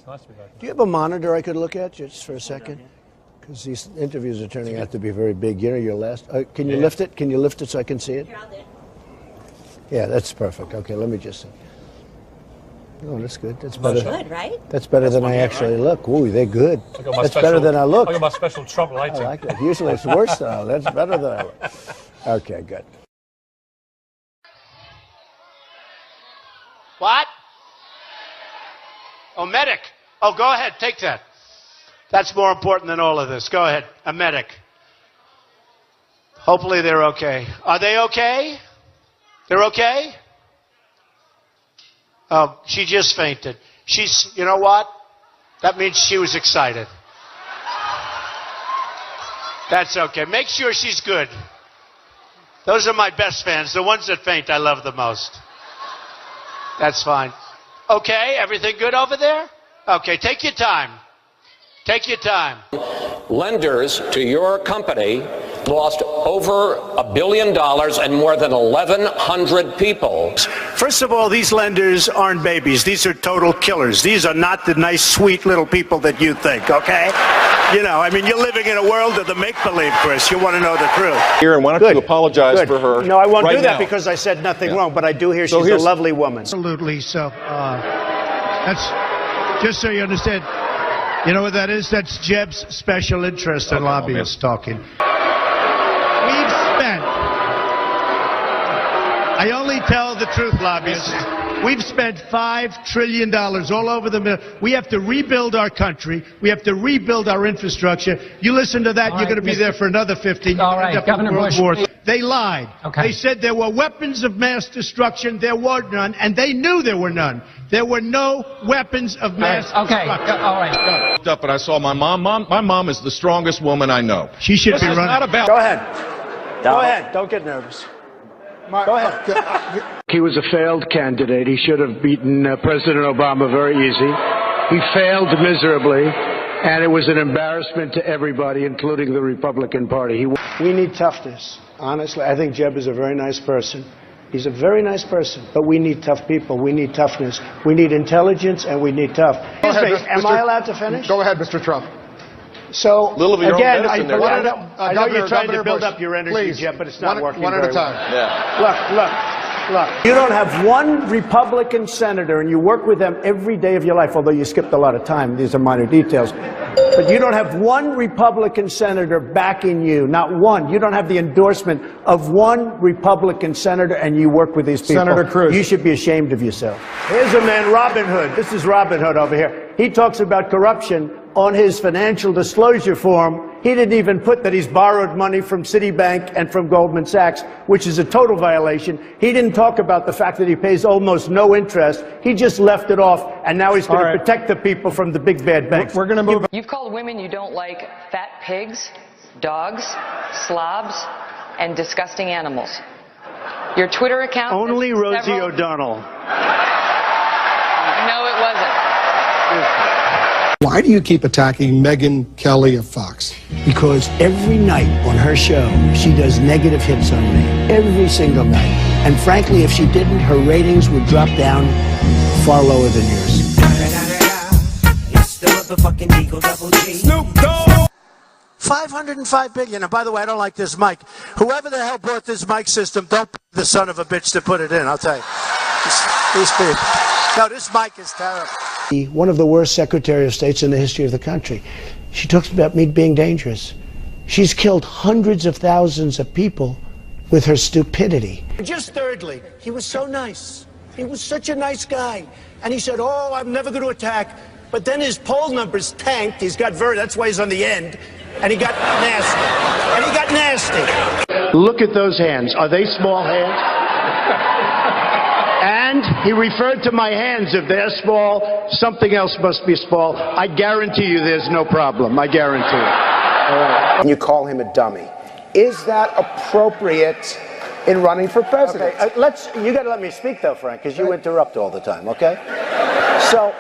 It's nice to be back. Do you have a monitor I could look at just for a second? Because these interviews are turning out to be very big. You know, your last. Can you lift it? Can you lift it so I can see it? Yeah, that's perfect. Okay, let me just see. Oh, that's good. That's better. Good, right? That's better than I actually look. Ooh, they're good. That's better than I look. I got my special Trump lighting. I like that. Usually it's worse than I look. That's better than I look. Okay, good. What? Oh, medic. Oh, go ahead. Take that. That's more important than all of this. Go ahead. A medic. Hopefully they're okay. Are they okay? They're okay? Oh, she just fainted. You know what? That means she was excited. That's okay. Make sure she's good. Those are my best fans. The ones that faint, I love the most. That's fine. Okay, everything good over there? Okay, take your time. Take your time. Lenders to your company lost over $1 billion and more than 1,100 people. First of all, these lenders aren't babies. These are total killers. These are not the nice, sweet little people that you think, okay? You know, I mean, you're living in a world of the make-believe, Chris. You want to know the truth. Here, and why don't you apologize for her? No, I won't right do that now. because I said nothing wrong, but I do hear she's a lovely woman. Absolutely. So that's just so you understand. You know what that is? That's Jeb's special interest in lobbyists talking. We've spent, I only tell the truth, lobbyists. We've spent $5 trillion all over the middle. We have to rebuild our country. We have to rebuild our infrastructure. You listen to that, you're going to be there for another 15 years. All right, Governor Bush. They lied. Okay. They said there were weapons of mass destruction. There were none, and they knew there were none. There were no weapons of mass destruction. All right. Up, and I saw my mom. My mom is the strongest woman I know. She should be running. Not about. Go ahead. Go ahead. Don't get nervous. Go ahead. He was a failed candidate. He should have beaten President Obama very easy. He failed miserably, and it was an embarrassment to everybody, including the Republican Party. We need toughness. Honestly, I think Jeb is a very nice person. He's a very nice person, but we need tough people. We need toughness. We need intelligence, and we need tough. Am I allowed to finish? Go ahead, Mr. Trump. So, again, I know you're trying Governor to build Bush, up your energy, please, Jeb, but it's not working one at very a time. well. Yeah. Look. You don't have one Republican senator, and you work with them every day of your life, although you skipped a lot of time. These are minor details. But you don't have one Republican senator backing you, not one. You don't have the endorsement of one Republican senator, and you work with these people. Senator Cruz. You should be ashamed of yourself. Here's a man, Robin Hood. This is Robin Hood over here. He talks about corruption on his financial disclosure form. He didn't even put that he's borrowed money from Citibank and from Goldman Sachs, which is a total violation. He didn't talk about the fact that he pays almost no interest. He just left it off, and now he's going to protect the people from the big bad banks. We're going to move. You've called women you don't like fat pigs, dogs, slobs, and disgusting animals. Your Twitter account... Only Rosie O'Donnell. No, it wasn't. Why do you keep attacking Megyn Kelly of Fox? Because every night on her show, she does negative hits on me. Every single night. And frankly, if she didn't, her ratings would drop down far lower than yours. It's the motherfucking Eagle Double G. Snoop Dogg! $505 billion. And by the way, I don't like this mic. Whoever the hell bought this mic system, don't be the son of a bitch to put it in, I'll tell you. These people. No, this mic is terrible. One of the worst Secretary of States in the history of the country. She talks about me being dangerous. She's killed hundreds of thousands of people with her stupidity. Just thirdly, he was so nice. He was such a nice guy. And he said, oh, I'm never going to attack. But then his poll numbers tanked. That's why he's on the end. And he got nasty. Look at those hands. Are they small hands? And he referred to my hands. If they're small, something else must be small. I guarantee you there's no problem. I guarantee it. And you call him a dummy. Is that appropriate in running for president? Okay, you got to let me speak, though, Frank, because you interrupt all the time, okay? So...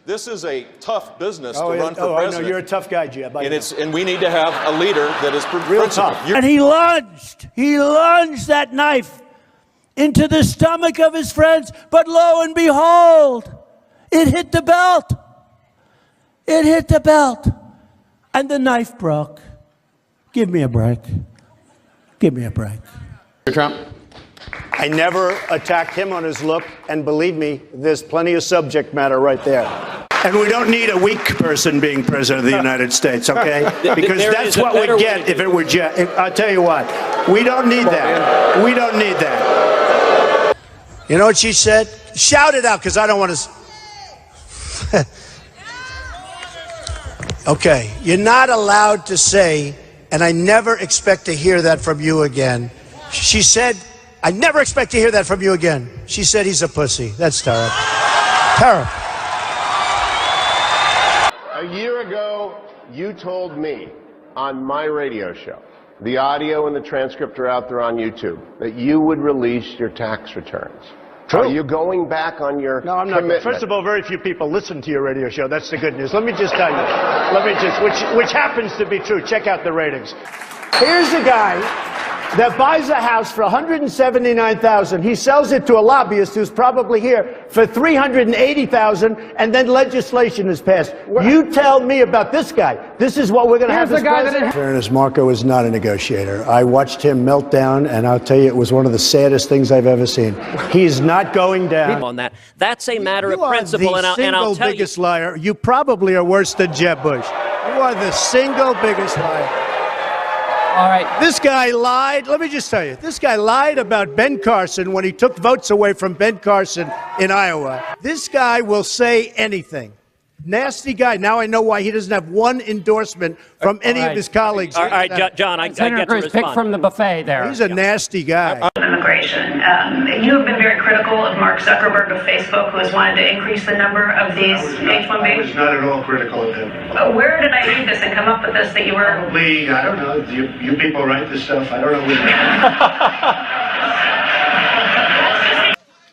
This is a tough business to run for president. I know. You're a tough guy, Jeb. And we need to have a leader that is real principled. tough. And he lunged that knife into the stomach of his friends, but lo and behold, it hit the belt. It hit the belt, and the knife broke. Give me a break. Give me a break. Trump. I never attacked him on his look, and believe me, there's plenty of subject matter right there. And we don't need a weak person being president of the United States, okay? Because that's what we'd get if it were Jeb. I'll tell you what, we don't need that. We don't need that. You know what she said? Shout it out, because I don't want to. Okay, you're not allowed to say, and I never expect to hear that from you again. She said, I never expect to hear that from you again. She said he's a pussy. That's terrible. Terrible. A year ago, you told me on my radio show, the audio and the transcript are out there on YouTube, that you would release your tax returns. True. Are you going back on your No, I'm not. commitment? First of all, very few people listen to your radio show. That's the good news. Let me just tell you. Which happens to be true. Check out the ratings. Here's a guy that buys a house for $179,000. He sells it to a lobbyist who's probably here for $380,000, and then legislation is passed. You tell me about this guy. This is what we're going to have as president. In fairness, Marco is not a negotiator. I watched him melt down, and I'll tell you, it was one of the saddest things I've ever seen. He's not going down. On that, that's a matter of principle, and I'll tell you. You are the single biggest liar. You probably are worse than Jeb Bush. You are the single biggest liar. All right. This guy lied. Let me just tell you. This guy lied about Ben Carson when he took votes away from Ben Carson in Iowa. This guy will say anything. Nasty guy. Now I know why he doesn't have one endorsement from any of his colleagues. All right, John, I get to respond. Pick from the buffet there. He's a nasty guy. Immigration. You have been very critical of Mark Zuckerberg of Facebook, who has wanted to increase the number of these H-1Bs. I was not at all critical of him. Where did I read this and come up with this that you were... Probably, I don't know. You people write this stuff. I don't know.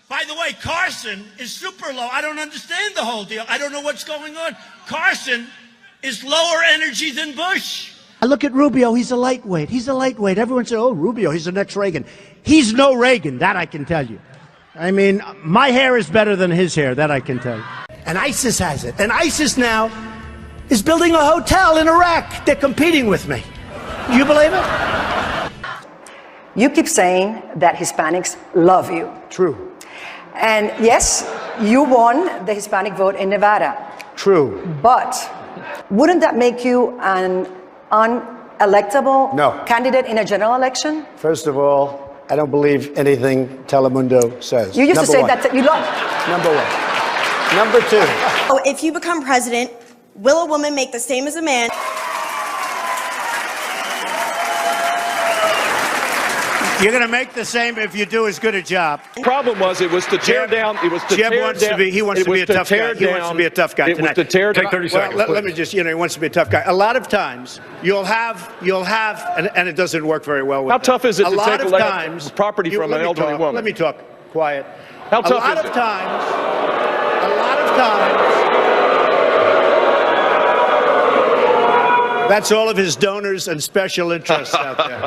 By the way, Carson is super low. I don't understand the whole deal. I don't know what's going on. Carson is lower energy than Bush. I look at Rubio. He's a lightweight. He's a lightweight. Everyone said, oh, Rubio, he's the next Reagan. He's no Reagan. That I can tell you. I mean, my hair is better than his hair. That I can tell you. And ISIS has it. And ISIS now is building a hotel in Iraq. They're competing with me. Do you believe it? You keep saying that Hispanics love you. True. And yes, you won the Hispanic vote in Nevada. True. But wouldn't that make you an unelectable candidate in a general election? First of all, I don't believe anything Telemundo says. You used to say that you love. Number one. Number two. Oh, if you become president, will a woman make the same as a man? You're going to make the same if you do as good a job. The problem was it was to tear down. It was to Jeb tear wants down. to be. He wants to be a tough guy. He wants to be a tough guy It tonight. was to tear down. Take 30 seconds. Let me just. He wants to be a tough guy. A lot of times you'll have, and it doesn't work very well with. How tough is it to take property from an elderly woman? Let me talk. Quiet. How tough is it? A lot of times. That's all of his donors and special interests out there.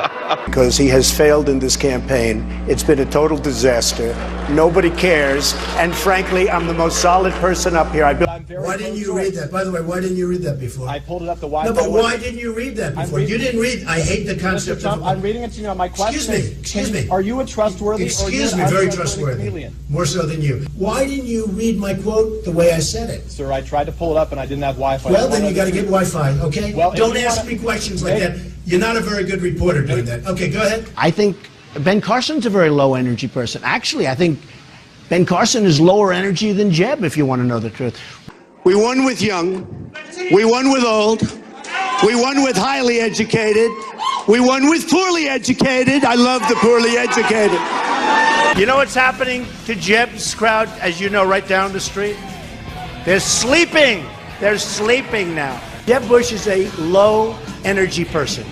Because he has failed in this campaign. It's been a total disaster. Nobody cares. And frankly, I'm the most solid person up here. Why didn't you read that? By the way, why didn't you read that before? I pulled it up the Wi-Fi. No, but why didn't you read that before? You didn't read. I hate the concept of. I'm reading it to you. My question Excuse me. Are you a trustworthy? Excuse me, very trustworthy. More so than you. Why didn't you read my quote the way I said it? Sir, I tried to pull it up and I didn't have Wi-Fi. Well, then you got to get Wi-Fi, okay? Well, don't ask me questions like that. You're not a very good reporter doing that. Okay, go ahead. I think Ben Carson's a very low energy person. Actually, I think Ben Carson is lower energy than Jeb, if you want to know the truth. We won with young. We won with old. We won with highly educated. We won with poorly educated. I love the poorly educated. You know what's happening to Jeb's crowd, as you know, right down the street? They're sleeping. They're sleeping now. Jeb Bush is a low energy person.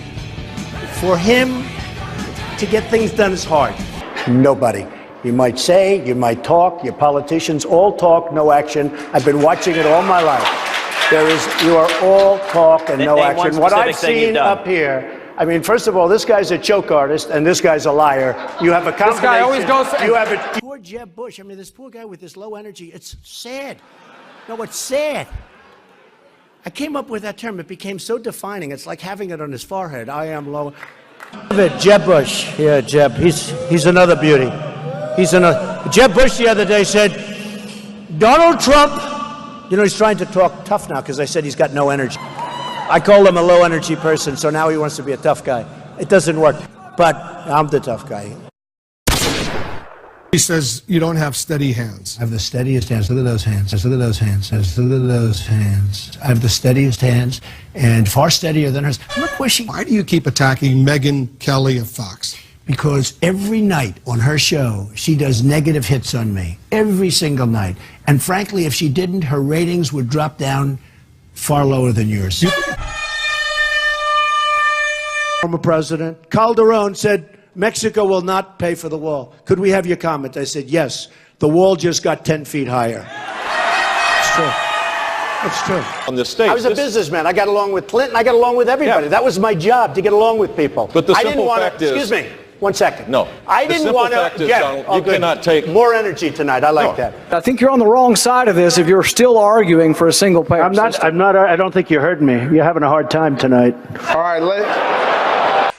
For him to get things done is hard. Nobody. You might say, you might talk, your politicians all talk, no action. I've been watching it all my life. You are all talk and no action. What I've seen up here, I mean, first of all, this guy's a choke artist and this guy's a liar. You have a combination. This guy always goes. You have a poor Jeb Bush. I mean, this poor guy with this low energy. It's sad. No, it's sad. I came up with that term. It became so defining. It's like having it on his forehead. I am low. Jeb Bush. Yeah, Jeb. He's another beauty. Jeb Bush the other day said, Donald Trump, he's trying to talk tough now because I said he's got no energy. I called him a low energy person, so now he wants to be a tough guy. It doesn't work, but I'm the tough guy. He says you don't have steady hands. I have the steadiest hands. Look at those hands. Look at those hands. Look at those hands. I have the steadiest hands and far steadier than hers. Look where she... Why do you keep attacking Megyn Kelly of Fox? Because every night on her show, she does negative hits on me. Every single night. And frankly, if she didn't, her ratings would drop down far lower than yours. Former president Calderon said, Mexico will not pay for the wall. Could we have your comment? I said, yes. The wall just got 10 feet higher. It's true. It's true. On the state, I was a businessman. I got along with Clinton. I got along with everybody. Yeah. That was my job, to get along with people. But the I simple didn't want fact to, is... Excuse me. 1 second. No. I didn't want to... Donald, you cannot take... More energy tonight. I like that. I think you're on the wrong side of this if you're still arguing for a single-payer system. I don't think you heard me. You're having a hard time tonight. All right,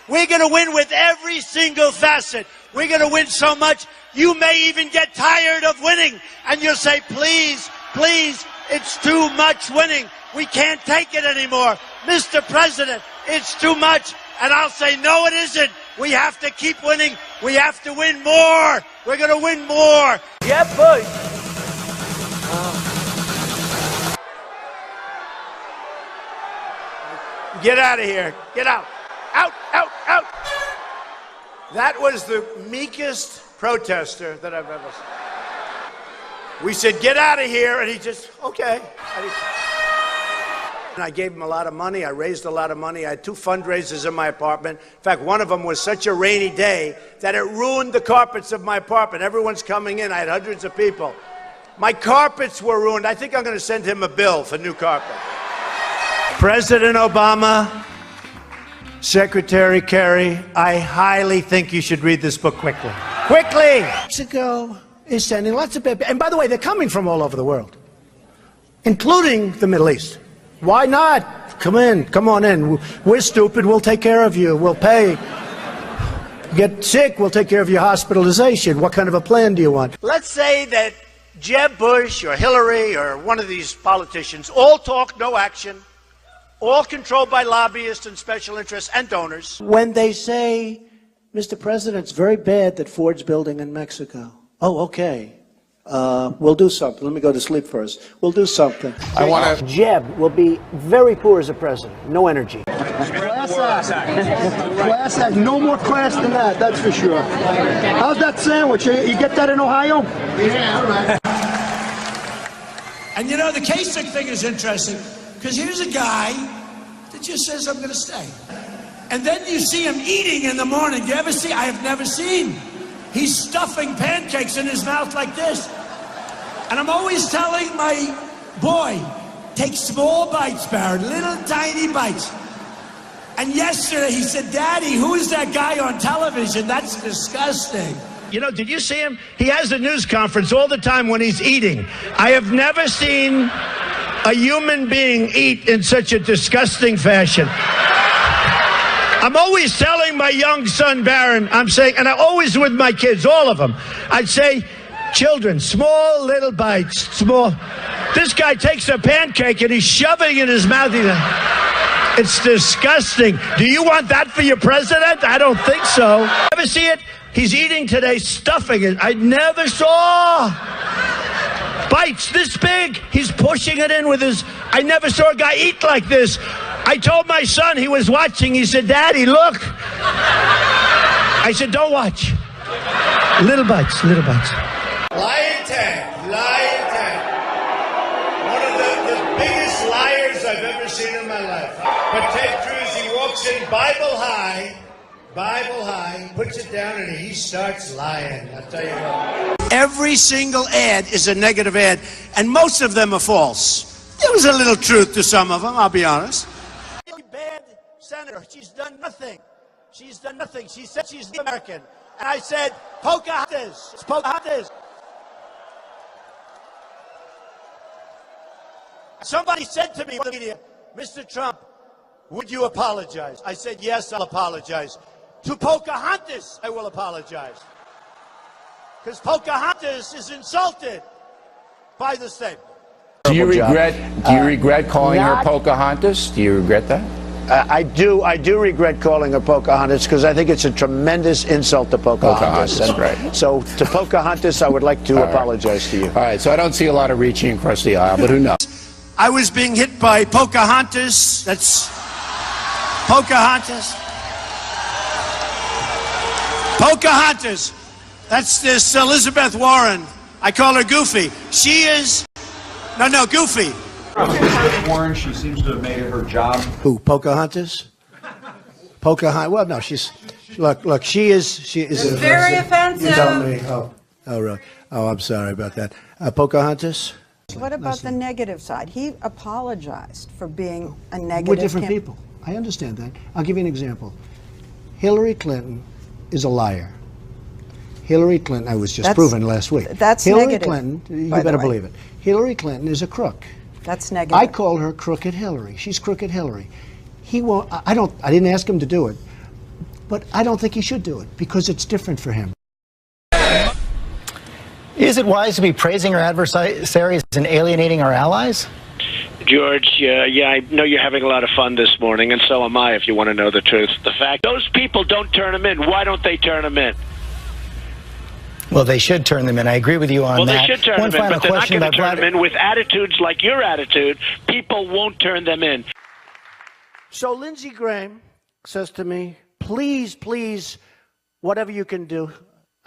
We're going to win with every single facet. We're going to win so much, you may even get tired of winning. And you'll say, please, please, it's too much winning. We can't take it anymore. Mr. President, it's too much. And I'll say, no, it isn't. We have to keep winning. We have to win more. We're going to win more. Jeb Bush. Get out of here. Get out. Out, out, out. That was the meekest protester that I've ever seen. We said, get out of here, and he just, okay. And I gave him a lot of money. I raised a lot of money. I had 2 fundraisers in my apartment. In fact, one of them was such a rainy day that it ruined the carpets of my apartment. Everyone's coming in. I had hundreds of people. My carpets were ruined. I think I'm going to send him a bill for new carpet. President Obama, Secretary Kerry, I highly think you should read this book quickly. Quickly! Mexico is sending lots of people. And by the way, they're coming from all over the world, including the Middle East. Why not? Come in. Come on in. We're stupid. We'll take care of you. We'll pay. Get sick. We'll take care of your hospitalization. What kind of a plan do you want? Let's say that Jeb Bush or Hillary or one of these politicians, all talk, no action, all controlled by lobbyists and special interests and donors. When they say, Mr. President, it's very bad that Ford's building in Mexico. Oh, okay. We'll do something. Let me go to sleep first. We'll do something. I want to... Jeb will be very poor as a president. No energy. Class act. Class act. No more class than that, that's for sure. How's that sandwich? You get that in Ohio? Yeah, all right. And the Kasich thing is interesting, because here's a guy that just says, I'm going to stay. And then you see him eating in the morning. You ever see? I have never seen. He's stuffing pancakes in his mouth like this. And I'm always telling my boy, take small bites, Barrett, little tiny bites. And yesterday he said, Daddy, who's that guy on television? That's disgusting. Did you see him? He has a news conference all the time when he's eating. I have never seen a human being eat in such a disgusting fashion. I'm always telling my young son, Barron, I'm saying, and I always with my kids, all of them, I'd say, children, small little bites, small. This guy takes a pancake and he's shoving it in his mouth. It's disgusting. Do you want that for your president? I don't think so. Ever see it? He's eating today, stuffing it. I never saw bites this big. He's pushing it in with his, I never saw a guy eat like this. I told my son, he was watching, he said, Daddy, look. I said, don't watch. Little bites, little bites. Lion tag, lion tag. One of the biggest liars I've ever seen in my life. But Ted Cruz, he walks in Bible high, puts it down and he starts lying. I'll tell you what. Every single ad is a negative ad, and most of them are false. There was a little truth to some of them, I'll be honest. Bad senator. She's done nothing. She's done nothing. She said she's American. And I said, Pocahontas. It's Pocahontas. Somebody said to me in the media, Mr. Trump, would you apologize? I said, yes, I'll apologize. To Pocahontas, I will apologize. Because Pocahontas is insulted by the statement. Do you regret calling her Pocahontas? Do you regret that? I do regret calling her Pocahontas because I think it's a tremendous insult to Pocahontas. That's right. So to Pocahontas, I would like to apologize to you. All right, so I don't see a lot of reaching across the aisle, but who knows? I was being hit by Pocahontas. That's Pocahontas. Pocahontas. That's this Elizabeth Warren. I call her Goofy. She is... No, Goofy. Warren, she seems to have made it her job. Who, Pocahontas? Pocahontas. Well, no, she's... Look, she is... It's very offensive. You tell me. Oh, really? Oh, I'm sorry about that. Pocahontas? What about the negative side? He apologized for being a negative. We're different people. I understand that. I'll give you an example. Hillary Clinton is a liar. Hillary Clinton, I was just proven last week. That's Hillary negative, Clinton, you better believe it. Hillary Clinton is a crook. That's negative. I call her Crooked Hillary. She's Crooked Hillary. He won't. I didn't ask him to do it, but I don't think he should do it because it's different for him. Is it wise to be praising our adversaries and alienating our allies? George, yeah, I know you're having a lot of fun this morning, and so am I, if you want to know the truth. The fact, those people don't turn them in. Why don't they turn them in? Well, they should turn them in. I agree with you on that. Well, they should turn them in, but they're not going to turn them in with attitudes like your attitude. People won't turn them in. So Lindsey Graham says to me, please, whatever you can do.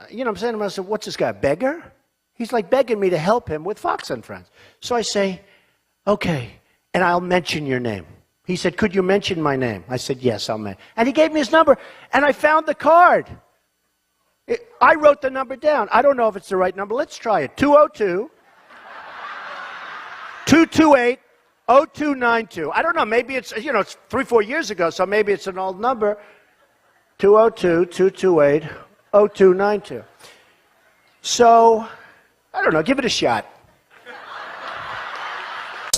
You know, I'm saying to myself, what's this guy, a beggar? He's like begging me to help him with Fox and Friends. So I say, okay, and I'll mention your name. He said, could you mention my name? I said, yes, I'll mention. And he gave me his number, and I found the card. I wrote the number down. I don't know if it's the right number. Let's try it. 202-228-0292. I don't know. Maybe it's, you know, it's 3-4 years ago, so maybe it's an old number. 202-228-0292. So, I don't know. Give it a shot.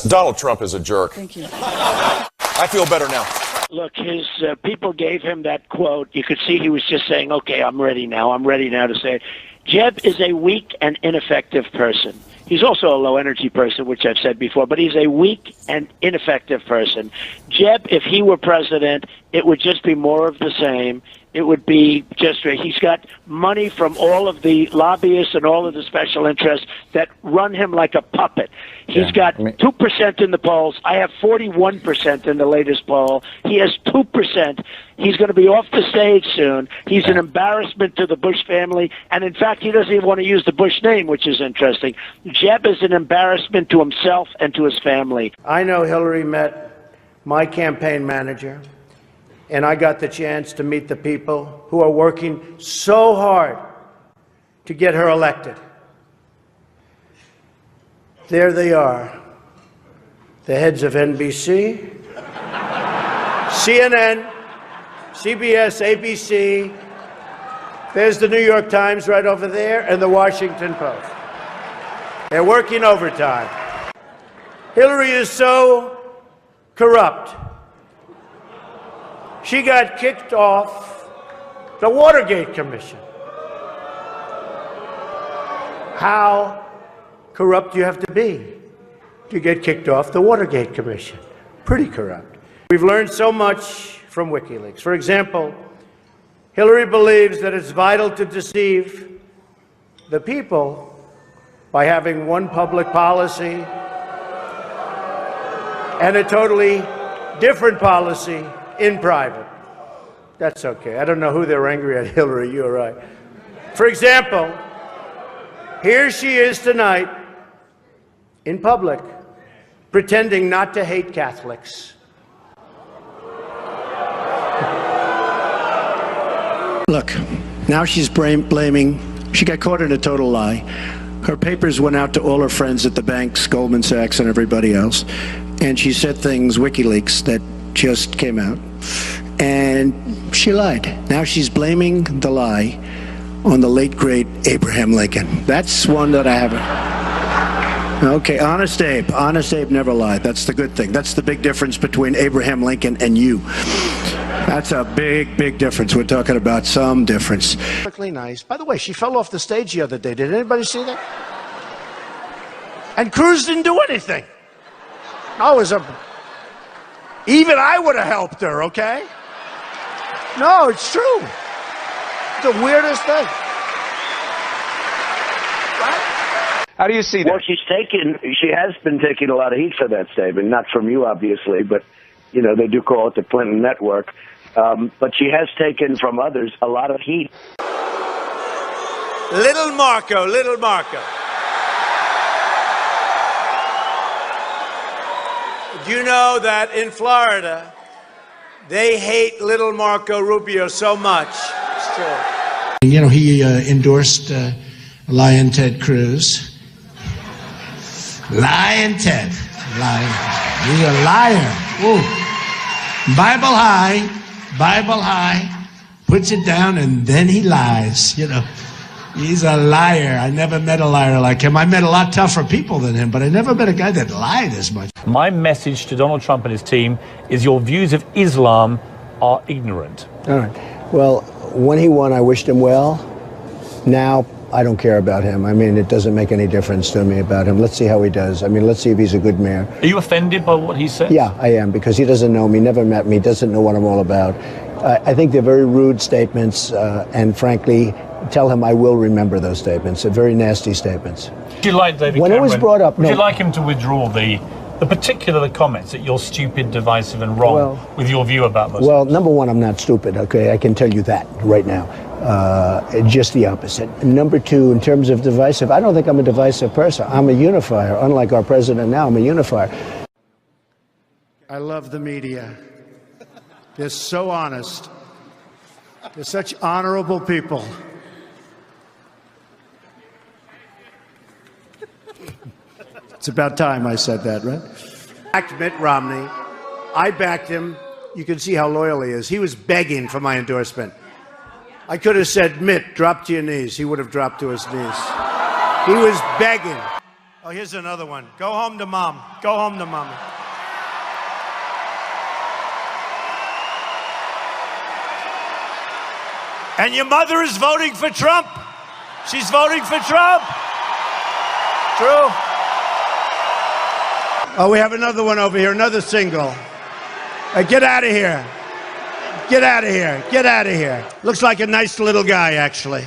Donald Trump is a jerk. Thank you. I feel better now. Look, his people gave him that quote. You could see he was just saying, okay, I'm ready now to say it. Jeb is a weak and ineffective person. He's also a low-energy person, which I've said before, but he's a weak and ineffective person. Jeb, if he were president, it would just be more of the same. It would be just, he's got money from all of the lobbyists and all of the special interests that run him like a puppet. He's got 2% in the polls. I have 41% in the latest poll. He has 2%. He's going to be off the stage soon. He's an embarrassment to the Bush family. And in fact, he doesn't even want to use the Bush name, which is interesting. Jeb is an embarrassment to himself and to his family. I know Hillary met my campaign manager, and I got the chance to meet the people who are working so hard to get her elected. There they are, the heads of NBC, CNN, CBS, ABC. There's the New York Times right over there, and the Washington Post. They're working overtime. Hillary is so corrupt. She got kicked off the Watergate Commission. How corrupt do you have to be to get kicked off the Watergate Commission? Pretty corrupt. We've learned so much from WikiLeaks. For example, Hillary believes that it's vital to deceive the people by having one public policy and a totally different policy in private. That's okay. I don't know who they're angry at, Hillary, you're right. For example, here she is tonight in public pretending not to hate Catholics. Look, now she's blaming, she got caught in a total lie. Her papers went out to all her friends at the banks, Goldman Sachs and everybody else, and she said things, WikiLeaks, that just came out, and she lied. Now she's blaming the lie on the late, great Abraham Lincoln. That's one that I haven't. Okay, Honest Abe. Honest Abe never lied. That's the good thing. That's the big difference between Abraham Lincoln and you. That's a big, big difference. We're talking about some difference. Perfectly nice. By the way, she fell off the stage the other day. Did anybody see that? And Cruz didn't do anything. Even I would have helped her, okay? No, it's true. It's the weirdest thing. How do you see that? Well, she has been taking a lot of heat for that statement, not from you, obviously, but, you know, they do call it the Clinton Network. But she has taken from others a lot of heat. Little Marco. Do you know that in Florida, they hate little Marco Rubio so much? It's true. You know, he endorsed Lion Ted Cruz. Lion Ted. He's a liar. Ooh. Bible high, puts it down, and then he lies, you know. He's a liar. I never met a liar like him. I met a lot tougher people than him, but I never met a guy that lied as much. My message to Donald Trump and his team is your views of Islam are ignorant. All right. Well, when he won, I wished him well. Now, I don't care about him. I mean, it doesn't make any difference to me about him. Let's see how he does. I mean, let's see if he's a good mayor. Are you offended by what he said? Yeah, I am, because he doesn't know me, never met me, doesn't know what I'm all about. I think they're very rude statements, and frankly, tell him I will remember those statements. They're very nasty statements. Would you like David when Cameron, it was brought up, would you like him to withdraw the particular comments that you're stupid, divisive, and wrong with your view about Muslims? Well, number one, I'm not stupid, okay? I can tell you that right now. Just the opposite. Number two, in terms of divisive, I don't think I'm a divisive person. I'm a unifier. Unlike our president now, I'm a unifier. I love the media. They're so honest. They're such honorable people. It's about time I said that, right? Backed Mitt Romney. I backed him. You can see how loyal he is. He was begging for my endorsement. I could have said, Mitt, drop to your knees. He would have dropped to his knees. He was begging. Oh, here's another one. Go home to mom. Go home to mommy. And your mother is voting for Trump. She's voting for Trump. True. Oh, we have another one over here, another single. Get out of here. Get out of here. Get out of here. Looks like a nice little guy, actually.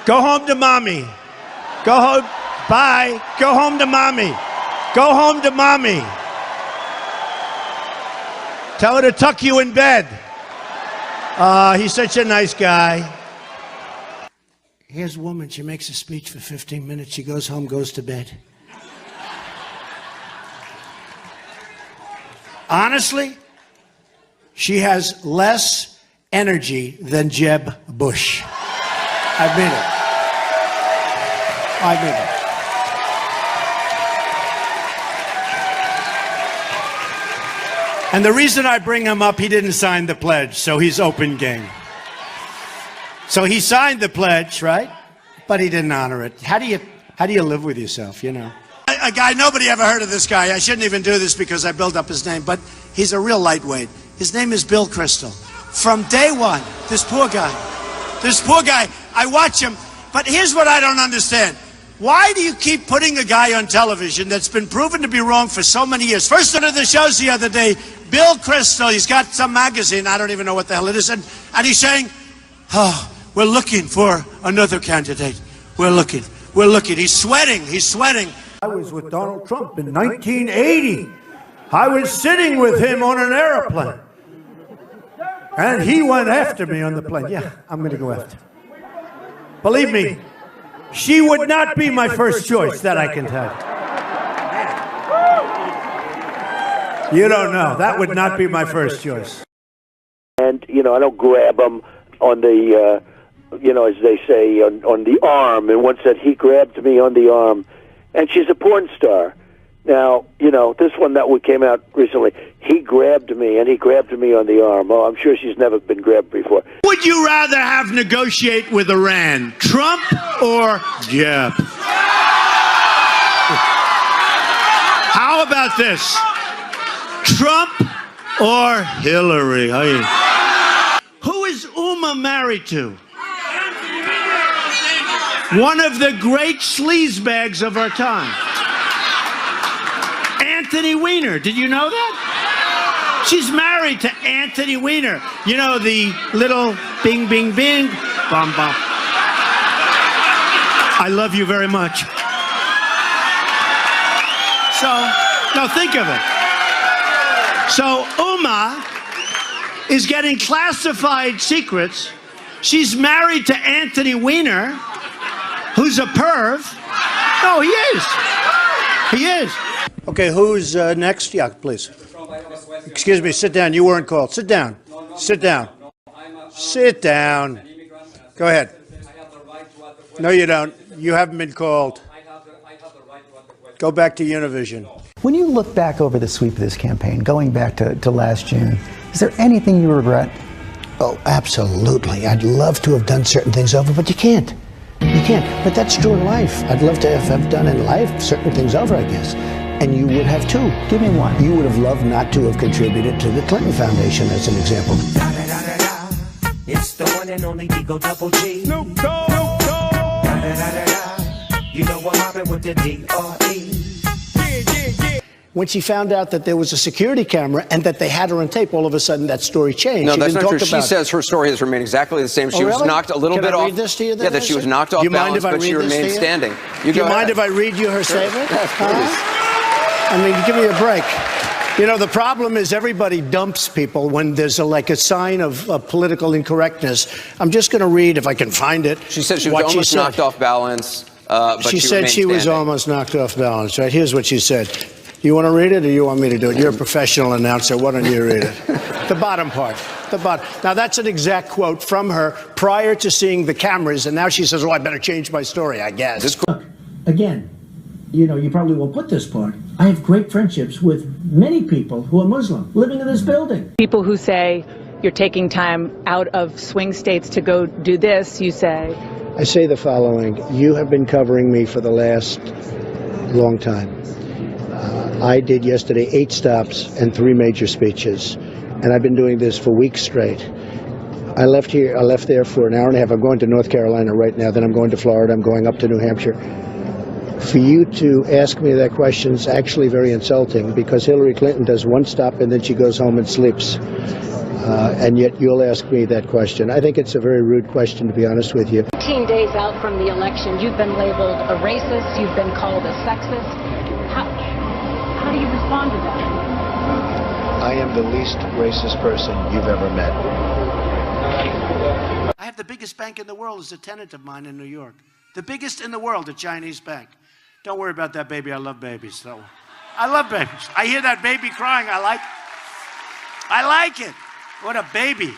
Go home to mommy. Go home. Bye. Go home to mommy. Go home to mommy. Tell her to tuck you in bed. He's such a nice guy. Here's a woman. She makes a speech for 15 minutes. She goes home, goes to bed. Honestly, she has less energy than Jeb Bush. I mean it. I mean it. And the reason I bring him up, he didn't sign the pledge, so he's open game. So he signed the pledge, right? But he didn't honor it. How do you live with yourself, you know? A guy, nobody ever heard of this guy. I shouldn't even do this because I built up his name, but he's a real lightweight. His name is Bill Kristol. From day one, this poor guy, I watch him, but here's what I don't understand. Why do you keep putting a guy on television that's been proven to be wrong for so many years? First one of the shows the other day, Bill Kristol, he's got some magazine, I don't even know what the hell it is, and he's saying, oh, we're looking for another candidate. We're looking. He's sweating. I was with Donald Trump in 1980. I was sitting with him on an airplane. And he went after me on the plane. Yeah, I'm going to go after. Believe me, she would not be my first choice, that I can tell you. You don't know. That would not be my first choice. And, you know, I don't grab him on the, as they say, on the arm. And once that he grabbed me on the arm. And she's a porn star. Now, you know, this one that came out recently, he grabbed me, and he grabbed me on the arm. Oh, I'm sure she's never been grabbed before. Would you rather have negotiate with Iran, Trump or Jeb? about this? Trump or Hillary? Who is Uma married to? One of the great sleazebags of our time. Anthony Weiner. Did you know that? She's married to Anthony Weiner. You know, the little bing, bing, bing, bum, bum. I love you very much. So, now think of it. So, Uma is getting classified secrets. She's married to Anthony Weiner, who's a perv. No, he is. He is. Okay, who's next? Yeah, please. Excuse me, sit down. You weren't called. Sit down. Sit down. Sit down. Go ahead. No, you don't. You haven't been called. Go back to Univision. When you look back over the sweep of this campaign, going back to last June, is there anything you regret? Oh, absolutely. I'd love to have done certain things over, but you can't. You can't. But that's true in life. I'd love to have done in life certain things over, I guess. And you would have too. Give me one. You would have loved not to have contributed to the Clinton Foundation, as an example. It's the one and only Eagle Double G. Snoop Dogg. You know what happened with the D.R.E. When she found out that there was a security camera and that they had her on tape, all of a sudden that story changed. No, she that's didn't not true. talk She about says her story has remained exactly the same. She was really? knocked a little Can bit I off. read this to you then, Yeah, that she was knocked off balance, but she remained standing. Do you mind if I read you her statement? I mean, give me a break. You know, the problem is everybody dumps people when there's a sign of political incorrectness. I'm just going to read, if I can find it. She said she was almost knocked off balance, but she said she was almost knocked off balance. Right? Here's what she said. You want to read it, or you want me to do it? You're a professional announcer. Why don't you read it? The bottom part. The bottom. Now, that's an exact quote from her prior to seeing the cameras, and now she says, "Oh, I better change my story, I guess." Look, again, you know, you probably won't put this part. I have great friendships with many people who are Muslim living in this building. People who say you're taking time out of swing states to go do this, you say. I say the following. You have been covering me for the last long time. I did yesterday 8 stops and 3 major speeches, and I've been doing this for weeks straight. I left there for an hour and a half. I'm going to North Carolina right now, then I'm going to Florida, I'm going up to New Hampshire. For you to ask me that question is actually very insulting, because Hillary Clinton does 1 stop and then she goes home and sleeps. And yet you'll ask me that question. I think it's a very rude question, to be honest with you. 18 days out from the election, you've been labeled a racist, you've been called a sexist. How do you respond to that? I am the least racist person you've ever met. I have the biggest bank in the world as a tenant of mine in New York. The biggest in the world, a Chinese bank. Don't worry about that baby. I love babies. So, I love babies. I hear that baby crying. I like it. What a baby.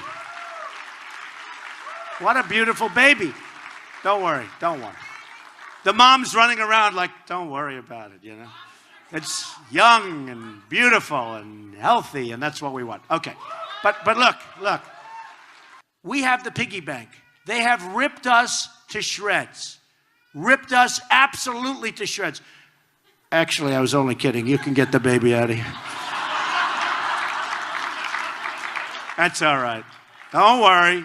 What a beautiful baby. Don't worry. Don't worry. The mom's running around like, don't worry about it, you know. It's young and beautiful and healthy, and that's what we want. Okay. But look. We have the piggy bank. They have ripped us to shreds. Ripped us absolutely to shreds. Actually, I was only kidding. You can get the baby out of here. That's all right. Don't worry.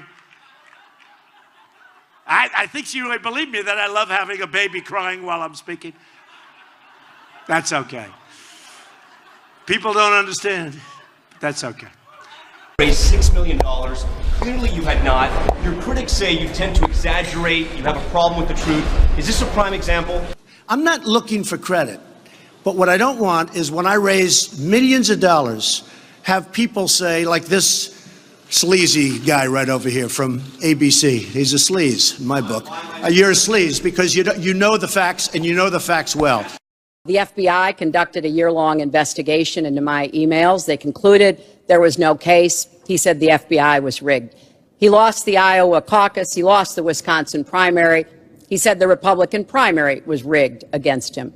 I think she really believed me that I love having a baby crying while I'm speaking. That's okay. People don't understand. That's okay. Raised $6 million. Clearly you had not. Your critics say you tend to exaggerate, you have a problem with the truth. Is this a prime example? I'm not looking for credit, but what I don't want is when I raise millions of dollars, have people say, like this sleazy guy right over here from ABC. He's a sleaze in my book. You're a sleaze because you know the facts, and you know the facts well. The FBI conducted a year-long investigation into my emails. They concluded there was no case. He said the FBI was rigged. He lost the Iowa caucus. He lost the Wisconsin primary. He said the Republican primary was rigged against him.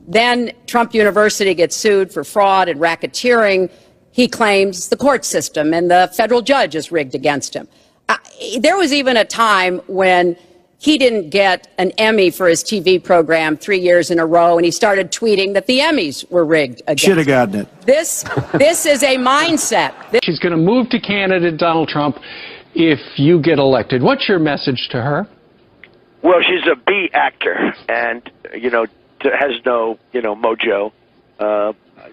Then Trump University gets sued for fraud and racketeering. He claims the court system and the federal judge is rigged against him. There was even a time when he didn't get an Emmy for his TV program 3 years in a row, and he started tweeting that the Emmys were rigged against Should have gotten it. This is a mindset. She's going to move to candidate Donald Trump if you get elected. What's your message to her? Well, she's a B actor, and has no mojo.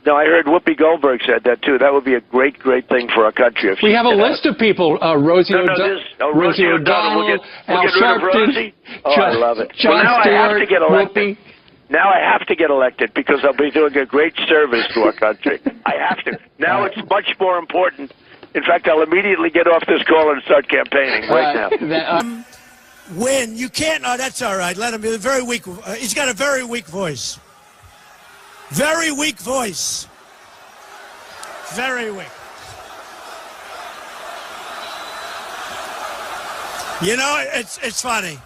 No, I heard Whoopi Goldberg said that too. That would be a great thing for our country. If we have a list of people: Rosie O'Donnell, We'll Al get rid of Sharpton. Rosie. Oh, I love it. Jon Well, now Stewart, I have to get elected. Whoopi. Now I have to get elected because I'll be doing a great service to our country. I have to. Now it's much more important. In fact, I'll immediately get off this call and start campaigning right now. Win. You can't. No, that's all right. Let him be very weak. He's got a very weak voice. Very weak voice. Very weak. It's funny.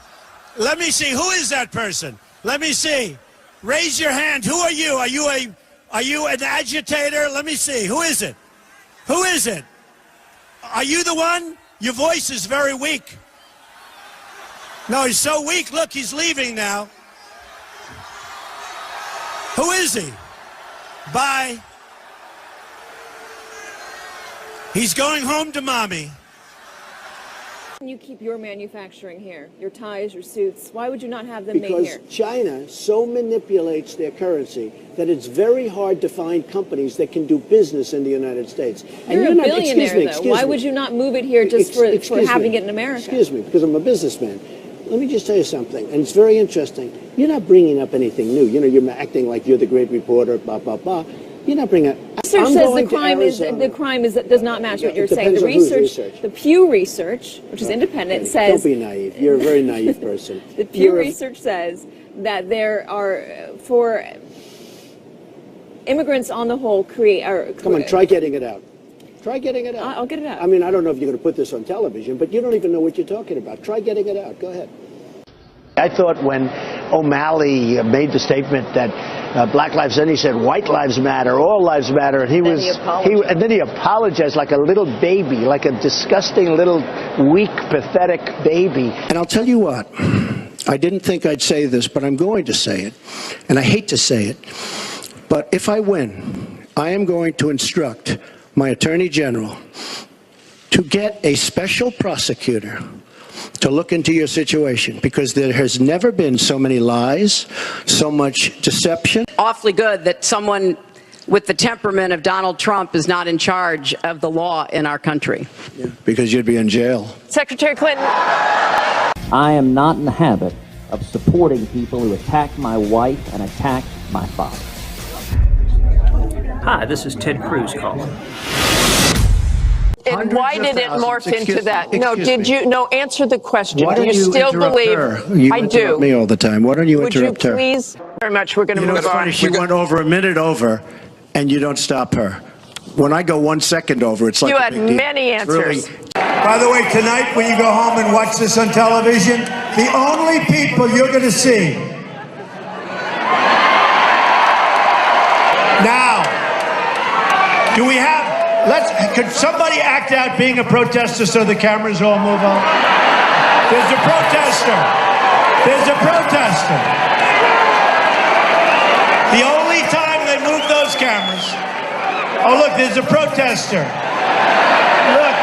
Let me see. Who is that person? Let me see. Raise your hand. Who are you? Are you an agitator? Let me see. Who is it? Who is it? Are you the one? Your voice is very weak. No, he's so weak. Look, he's leaving now. Who is he? Bye. He's going home to mommy. You keep your manufacturing here, your ties, your suits. Why would you not have them made here? Because China so manipulates their currency that it's very hard to find companies that can do business in the United States. You're a billionaire, though. Why would you not move it here just for having it in America? Excuse me, because I'm a businessman. Let me just tell you something, and it's very interesting. You're not bringing up anything new. You're acting like you're the great reporter, blah, blah, blah. You're not bringing up... Research says the crime does not match what you're saying. The research, the Pew Research, which is independent, says... Don't be naive. You're a very naive person. The Pew Research says that there are, for immigrants on the whole, Come on, try getting it out. Try getting it out. I'll get it out. I mean, I don't know if you're going to put this on television, but you don't even know what you're talking about. Try getting it out. Go ahead. I thought when O'Malley made the statement that Black Lives Matter, he said white lives matter, all lives matter, and then he apologized like a little baby, like a disgusting little weak, pathetic baby. And I'll tell you what, I didn't think I'd say this, but I'm going to say it, and I hate to say it, but if I win, I am going to instruct my Attorney General to get a special prosecutor to look into your situation, because there has never been so many lies, so much deception. Awfully good that someone with the temperament of Donald Trump is not in charge of the law in our country. Yeah, because you'd be in jail. Secretary Clinton. I am not in the habit of supporting people who attack my wife and attack my father. Hi, this is Ted Cruz calling. And why did it morph into that? No, answer the question. Why do you still believe? You I do. Interrupt me all the time. Why don't you interrupt her? Would you please? Very much. We're going to move on. She went over a minute over, and you don't stop her. When I go 1 second over, it's like you had many answers. By the way, tonight when you go home and watch this on television, the only people you're going to see. Now, do we have? Could somebody act out being a protester so the cameras all move on? There's a protester. There's a protester. The only time they move those cameras. Oh, look, there's a protester. Look.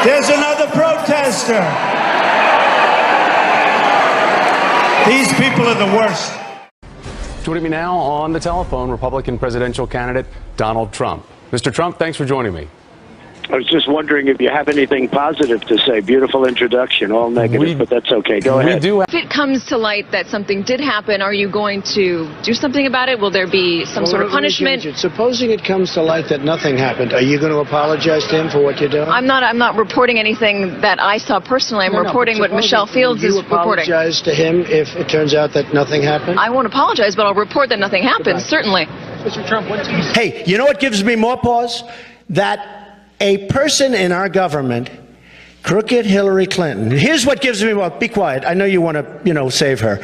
There's another protester. These people are the worst. Joining me now on the telephone, Republican presidential candidate Donald Trump. Mr. Trump, thanks for joining me. I was just wondering if you have anything positive to say. Beautiful introduction, all negative, but that's okay. Go ahead. If it comes to light that something did happen, are you going to do something about it? Will there be some sort of punishment? Supposing it comes to light that nothing happened, are you going to apologize to him for what you're doing? I'm not reporting anything that I saw personally. I'm reporting what Michelle Fields is reporting. Will you apologize to him if it turns out that nothing happened? I won't apologize, but I'll report that nothing happened, certainly. Mr. Trump, what do you say? Hey, you know what gives me more pause? That a person in our government, crooked Hillary Clinton, here's what gives me more, be quiet, I know you want to, save her,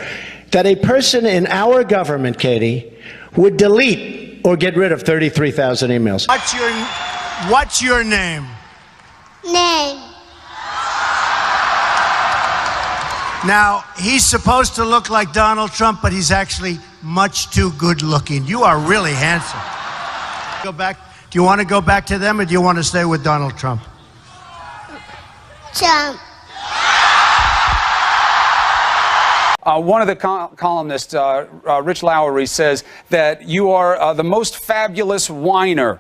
that a person in our government, Katie, would delete or get rid of 33,000 emails. What's your name? name. Now, he's supposed to look like Donald Trump, but he's actually much too good looking. You are really handsome. Go back. Do you want to go back to them, or do you want to stay with Donald Trump? Trump. One of the columnists, Rich Lowry, says that you are the most fabulous whiner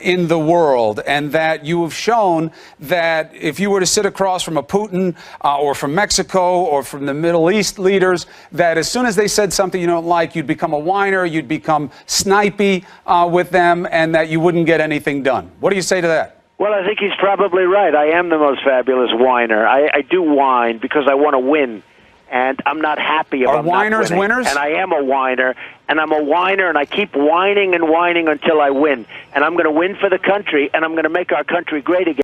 in the world, and that you have shown that if you were to sit across from a Putin or from Mexico or from the Middle East leaders, that as soon as they said something you don't like, you'd become a whiner, you'd become snipey with them, and that you wouldn't get anything done. What do you say to that? Well, I think he's probably right. I am the most fabulous whiner. I do whine because I want to win. And I'm not happy if I'm not winning. Are whiners winners? And I am a whiner, and I'm a whiner, and I keep whining and whining until I win. And I'm going to win for the country, and I'm going to make our country great again.